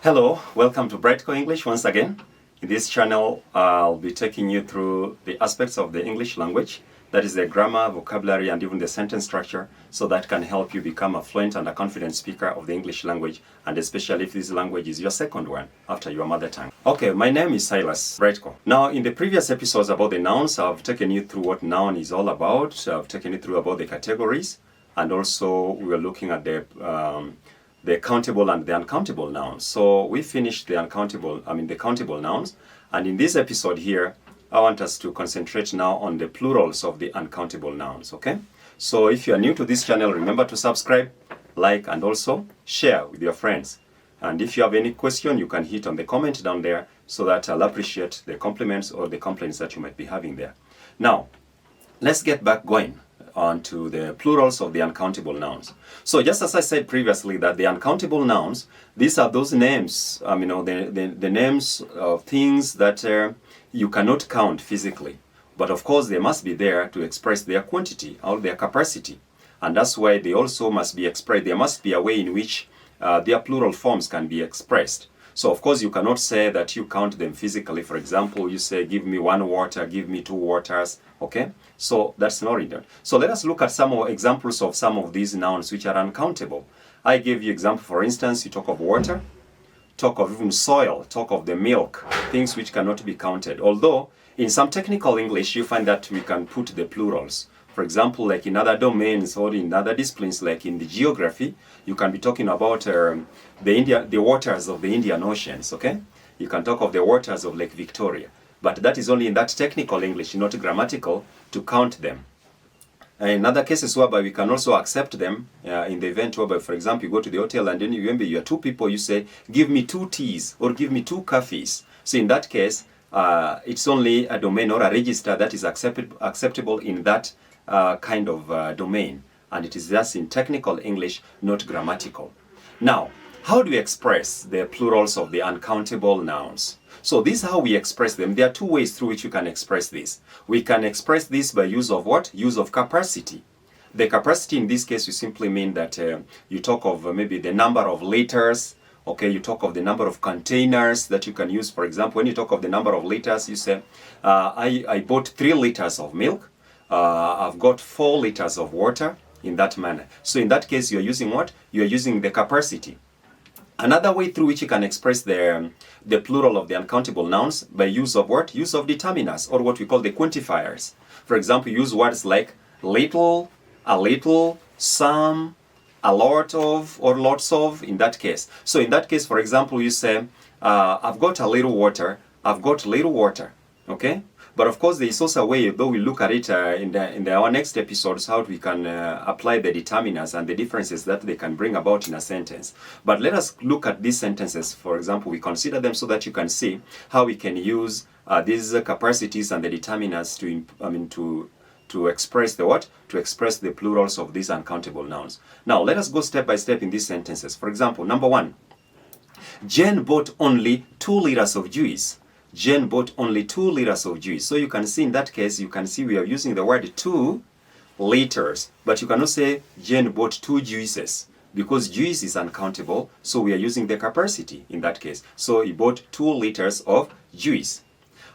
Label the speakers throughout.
Speaker 1: Hello, welcome to Brightco English once again. In this channel, I'll be taking you through the aspects of the English language, that is the grammar, vocabulary, and even the sentence structure, so that can help you become a fluent and a confident speaker of the English language, and especially if this language is your second one after your mother tongue. Okay, my name is Silas Brightco. Now, in the previous episodes about the nouns, I've taken you through what noun is all about. I've taken you through about the categories, and also we were looking at the countable and the uncountable nouns. So we finished the countable nouns, and in this episode here, I want us to concentrate now on the plurals of the uncountable nouns, okay? So if you are new to this channel, remember to subscribe, like, and also share with your friends. And if you have any question, you can hit on the comment down there so that I'll appreciate the compliments or the complaints that you might be having there. Now, let's get back going onto the plurals of the uncountable nouns. So just as I said previously that the uncountable nouns, these are those names, the names of things that you cannot count physically. But of course they must be there to express their quantity or their capacity. And that's why they also must be expressed. There must be a way in which their plural forms can be expressed. So of course you cannot say that you count them physically. For example, you say, give me one water, give me two waters, okay? So that's not it. So let us look at some examples of some of these nouns which are uncountable. I gave you example, for instance, you talk of water, talk of even soil, talk of the milk, things which cannot be counted. Although in some technical English you find that we can put the plurals. For example, like in other domains or in other disciplines, like in the geography, you can be talking about the waters of the Indian Oceans, okay? You can talk of the waters of Lake Victoria. But that is only in that technical English, not grammatical, to count them. In other cases whereby we can also accept them in the event whereby, for example, you go to the hotel and then you remember you are two people, you say, give me two teas or give me two coffees. So in that case, it's only a domain or a register that is acceptable in that kind of domain, and it is just in technical English, not grammatical. Now, how do we express the plurals of the uncountable nouns? So this is how we express them. There are two ways through which you can express this. We can express this by use of what? Use of capacity. The capacity in this case, we simply mean that you talk of maybe the number of liters. Okay, you talk of the number of containers that you can use. For example, when you talk of the number of liters, you say, I bought 3 liters of milk. I've got 4 liters of water, in that manner. So in that case, you're using what? You're using the capacity. Another way through which you can express the plural of the uncountable nouns by use of what? Use of determiners, or what we call the quantifiers. For example, use words like little, a little, some, a lot of, or lots of, in that case. So in that case, for example, you say, I've got a little water, I've got little water, okay? But of course, there is also a way, though we look at it in our next episodes, how we can apply the determiners and the differences that they can bring about in a sentence. But let us look at these sentences. For example, we consider them so that you can see how we can use these capacities and the determiners to express the what? To express the plurals of these uncountable nouns. Now, let us go step by step in these sentences. For example, number 1, Jane bought only 2 liters of juice. Jane bought only 2 liters of juice. So you can see in that case, you can see we are using the word 2 liters. But you cannot say Jane bought 2 juices, because juice is uncountable. So we are using the capacity in that case. So he bought 2 liters of juice.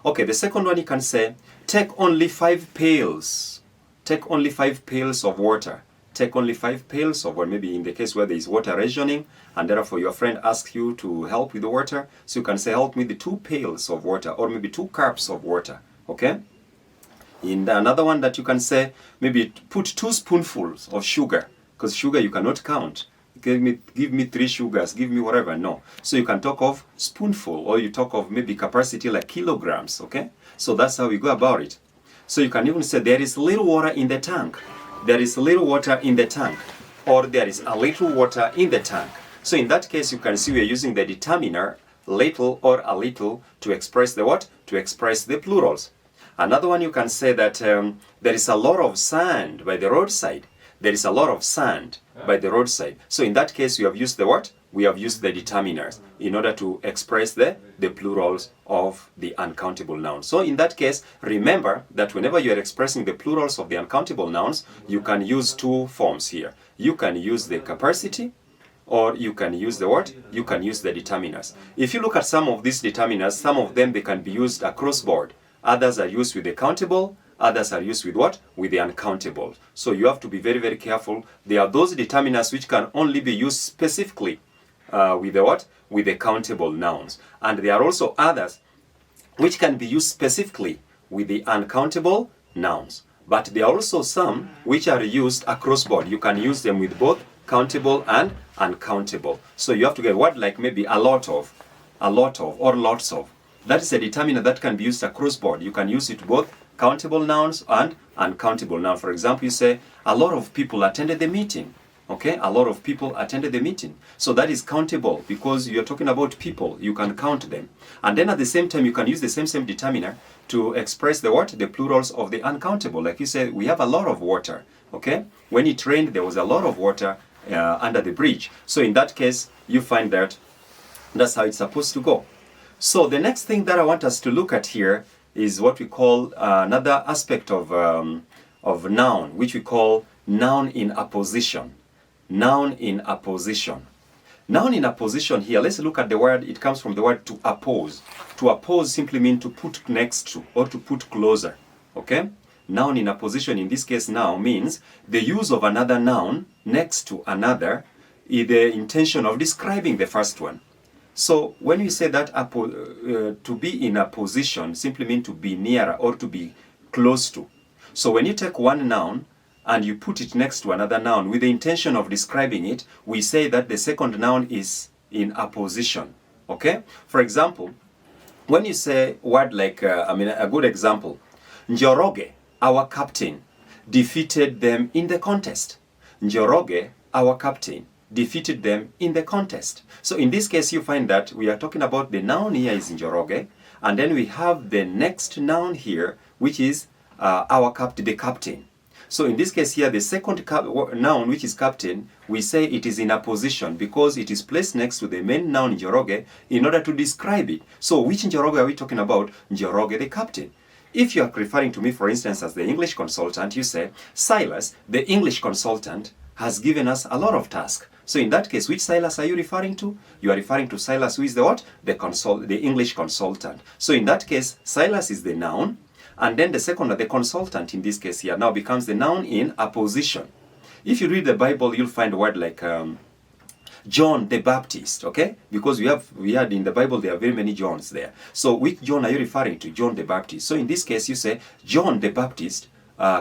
Speaker 1: Okay, the second one you can say, take only 5 pails. Take only 5 pails of water. Take only 5 pails of water. Maybe in the case where there is water rationing, and therefore your friend asks you to help with the water, so you can say, help me with 2 pails of water, or maybe 2 cups of water, okay? In another one that you can say, maybe put 2 spoonfuls of sugar, because sugar you cannot count. Give me 3 sugars, give me whatever, no. So you can talk of spoonful, or you talk of maybe capacity like kilograms, okay? So that's how we go about it. So you can even say, there is little water in the tank. There is little water in the tank, or there is a little water in the tank. So in that case, you can see we are using the determiner, little or a little, to express the what? To express the plurals. Another one you can say that there is a lot of sand by the roadside. There is a lot of sand by the roadside. So in that case, we have used the what? We have used the determiners in order to express the plurals of the uncountable nouns. So in that case, remember that whenever you are expressing the plurals of the uncountable nouns, you can use 2 forms here. You can use the capacity, or you can use the what? You can use the determiners. If you look at some of these determiners, some of them they can be used across board. Others are used with the countable, others are used with what? With the uncountable. So you have to be very, very careful. There are those determiners which can only be used specifically with the what? With the countable nouns. And there are also others which can be used specifically with the uncountable nouns. But there are also some which are used across board. You can use them with both countable and uncountable. So you have to get a word like maybe a lot of, or lots of. That is a determiner that can be used across board. You can use it both countable nouns and uncountable nouns. For example, you say, a lot of people attended the meeting. Okay, a lot of people attended the meeting. So that is countable because you're talking about people. You can count them. And then at the same time, you can use the same determiner to express the what? The plurals of the uncountable. Like you said, we have a lot of water. Okay, when it rained, there was a lot of water under the bridge. So in that case, you find that that's how it's supposed to go. So the next thing that I want us to look at here is what we call another aspect of noun, which we call noun in apposition. Noun in apposition. Noun in apposition here, let's look at the word. It comes from the word to oppose. To oppose simply means to put next to or to put closer. Okay? Noun in apposition in this case now means the use of another noun next to another in the intention of describing the first one. So when we say that to be in a position simply means to be nearer or to be close to. So when you take one noun and you put it next to another noun with the intention of describing it, we say that the second noun is in apposition. Okay? For example, when you say a word like, a good example, Njoroge, our captain, defeated them in the contest. Njoroge, our captain, defeated them in the contest. So in this case, you find that we are talking about the noun here is Njoroge, and then we have the next noun here, which is our captain, the captain. So in this case here, the second noun, which is captain, we say it is in apposition because it is placed next to the main noun Njoroge in order to describe it. So which Njoroge are we talking about? Njoroge, the captain. If you are referring to me, for instance, as the English consultant, you say, Silas, the English consultant, has given us a lot of tasks. So in that case, which Silas are you referring to? You are referring to Silas, who is the what? The English consultant. So in that case, Silas is the noun, and then the second, the consultant in this case here, now becomes the noun in apposition. If you read the Bible, you'll find a word like John the Baptist, okay? Because we had in the Bible, there are very many Johns there. So which John are you referring to? John the Baptist. So in this case, you say John the Baptist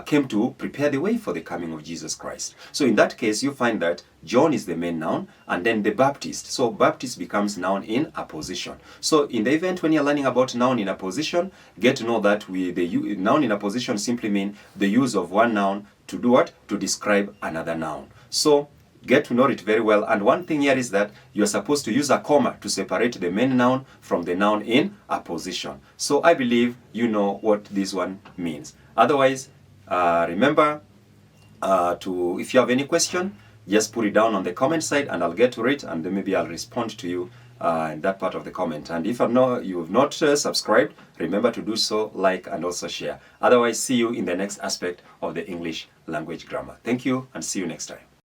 Speaker 1: came to prepare the way for the coming of Jesus Christ. So in that case, you find that John is the main noun and then the Baptist. So Baptist becomes noun in apposition. So in the event when you're learning about noun in apposition, get to know that the noun in apposition simply means the use of one noun to do what? To describe another noun. So get to know it very well. And one thing here is that you're supposed to use a comma to separate the main noun from the noun in apposition. So I believe you know what this one means. Otherwise, remember if you have any question, just put it down on the comment side and I'll get to it, and then maybe I'll respond to you in that part of the comment. And if you have not subscribed, remember to do so, like and also share. Otherwise, see you in the next aspect of the English language grammar. Thank you and see you next time.